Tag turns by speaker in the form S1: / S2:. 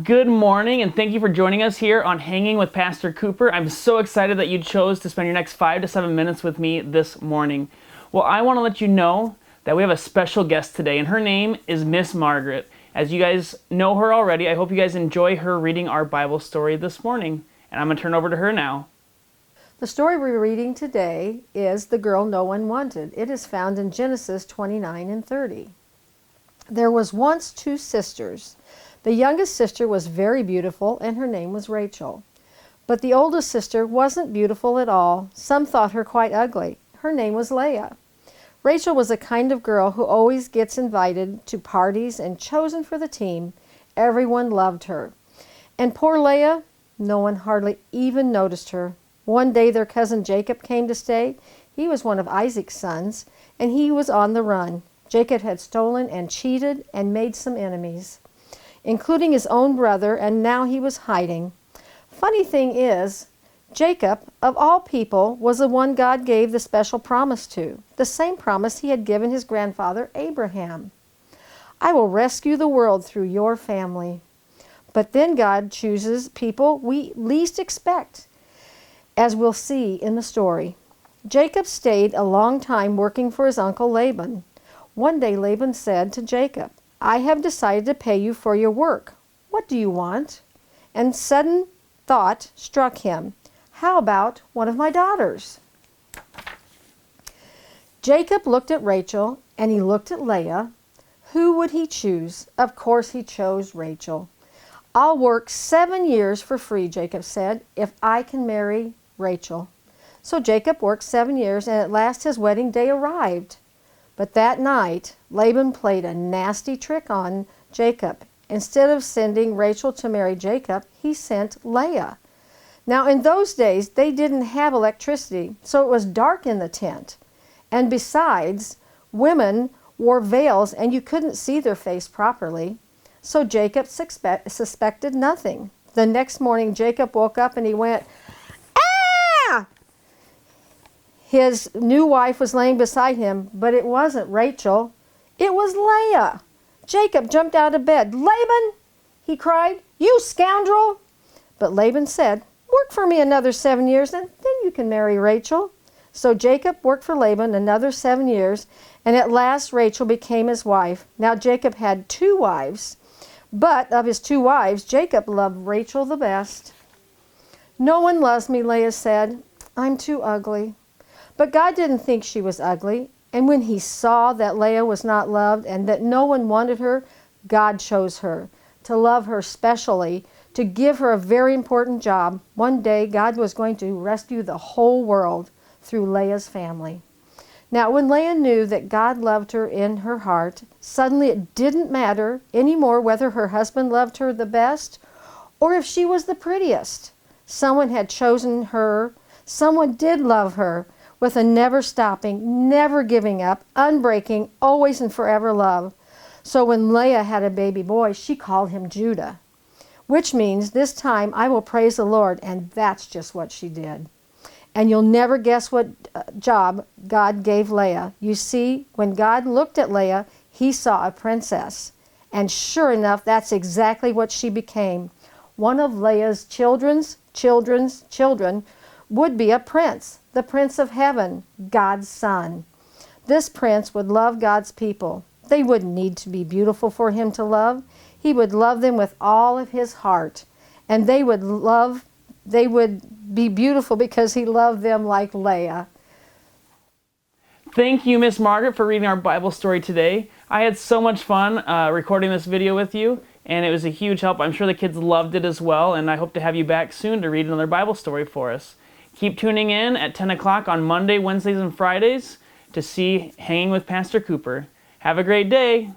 S1: Good morning, and thank you for joining us here on Hanging with Pastor Cooper. I'm so excited that you chose to spend your next 5 to 7 minutes with me this morning. Well, I want to let you know that we have a special guest today, and her name is Miss Margaret. As you guys know her already, I hope you guys enjoy her reading our Bible story this morning. And I'm going to turn over to her now.
S2: The story we're reading today is The Girl No One Wanted. It is found in Genesis 29-30. There was once two sisters. The youngest sister was very beautiful, and her name was Rachel. But the oldest sister wasn't beautiful at all. Some thought her quite ugly. Her name was Leah. Rachel was a kind of girl who always gets invited to parties and chosen for the team. Everyone loved her. And poor Leah, no one hardly even noticed her. One day their cousin Jacob came to stay. He was one of Isaac's sons, and he was on the run. Jacob had stolen and cheated and made some enemies, including his own brother, and now he was hiding. Funny thing is, Jacob, of all people, was the one God gave the special promise to, the same promise he had given his grandfather Abraham. I will rescue the world through your family. But then God chooses people we least expect, as we'll see in the story. Jacob stayed a long time working for his uncle Laban. One day Laban said to Jacob, "I have decided to pay you for your work. What do you want?" And sudden thought struck him. How about one of my daughters? Jacob looked at Rachel and he looked at Leah. Who would he choose? Of course he chose Rachel. "I'll work 7 years for free," Jacob said, "if I can marry Rachel." So Jacob worked 7 years, and at last his wedding day arrived. But that night, Laban played a nasty trick on Jacob. Instead of sending Rachel to marry Jacob, he sent Leah. Now, in those days, they didn't have electricity, so it was dark in the tent. And besides, women wore veils, and you couldn't see their face properly. So Jacob suspected nothing. The next morning, Jacob woke up and he went, "Ah!" His new wife was laying beside him, but it wasn't Rachel. It was Leah. Jacob jumped out of bed. "Laban!" he cried. "You scoundrel!" But Laban said, "Work for me another 7 years, and then you can marry Rachel." So Jacob worked for Laban another 7 years, and at last Rachel became his wife. Now Jacob had 2 wives, but of his 2 wives, Jacob loved Rachel the best. "No one loves me," Leah said. "I'm too ugly." But God didn't think she was ugly, and when he saw that Leah was not loved and that no one wanted her, God chose her, to love her specially, to give her a very important job. One day, God was going to rescue the whole world through Leah's family. Now, when Leah knew that God loved her in her heart, suddenly it didn't matter anymore whether her husband loved her the best or if she was the prettiest. Someone had chosen her. Someone did love her with a never-stopping, never giving up, unbreaking, always and forever love. So when Leah had a baby boy, she called him Judah, which means, "This time I will praise the Lord," and that's just what she did. And you'll never guess what job God gave Leah. You see, when God looked at Leah, he saw a princess. And sure enough, that's exactly what she became. One of Leah's children's children would be a prince, the Prince of Heaven, God's son. This prince would love God's people. They wouldn't need to be beautiful for him to love. He would love them with all of his heart. And they would be beautiful because he loved them like Leah.
S1: Thank you, Miss Margaret, for reading our Bible story today. I had so much fun recording this video with you, and it was a huge help. I'm sure the kids loved it as well, and I hope to have you back soon to read another Bible story for us. Keep tuning in at 10 o'clock on Monday, Wednesdays, and Fridays to see Hanging with Pastor Cooper. Have a great day.